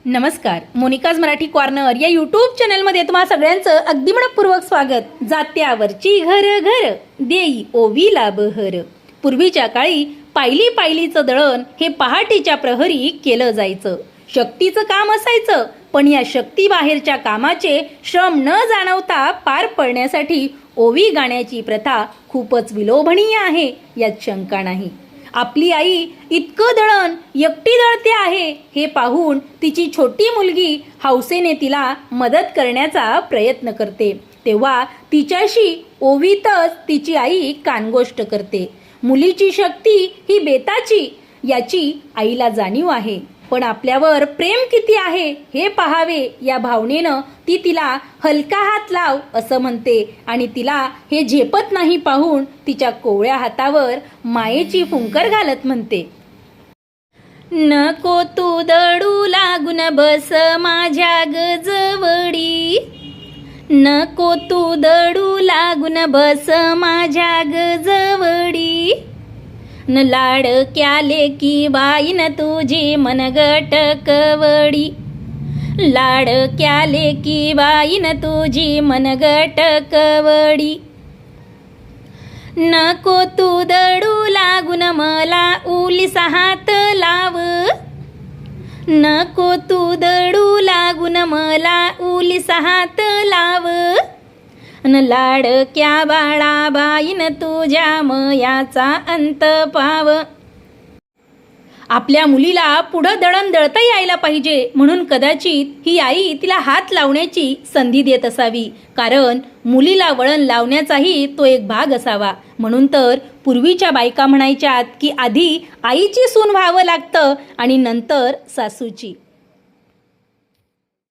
नमस्कार, Monika's Marathi corner या YouTube चॅनलमध्ये तुम्हा सगळ्यांचं अगदी मनपूर्वक स्वागत। जात्यावरची घर घर देई ओवीला बहर। पूर्वीच्या काळी पायलीचं दळण हे पहाटेच्या प्रहरी केलं जायचं। शक्तीचं काम असायचं, पण या शक्ती बाहेरच्या कामाचे श्रम न जाणवता पार पडण्यासाठी ओवी गाण्याची प्रथा खूपच विलोभनीय आहे, यात शंका नाही। आपली आई इतकं दळण एकटी दळते आहे हे पाहून तिची छोटी मुलगी हौसेने तिला मदत करण्याचा प्रयत्न करते, तेव्हा तिच्याशी ओवीतच तिची आई कानगोष्ट करते। मुलीची शक्ती ही बेताची याची आईला जाणीव आहे, पण आपल्यावर प्रेम किती आहे हे पाहावे या भावनेनं ती तिला हलका हात लाव असं म्हणते आणि तिला हे झेपत नाही पाहून तिच्या कोवळ्या हातावर मायेची फुंकर घालत म्हणते, नको तू दडू लागून बस माझ्या गजवडी, नको तू दडू लागून बस माझ्या गजवडी, न लाडक्या लेकी बाईन तुझी मनगट कवडी, लाडक्या लेकी बाईन तुझी मनगट कवडी, नको तू दडू लागून मला उलीस हात लाव, नको तू दडू लागून मला उलीस हात लाव, न लाडक्या बाळाबाईन तुझ्या मयाचा अंत पाव। आपल्या मुलीला पुढं दळण दळता यायला पाहिजे म्हणून कदाचित ही आई तिला हात लावण्याची संधी देत असावी, कारण मुलीला वळण लावण्याचाही तो एक भाग असावा। म्हणून तर पूर्वीच्या बायका म्हणायच्यात की आधी आईची सून व्हावं लागतं आणि नंतर सासूची।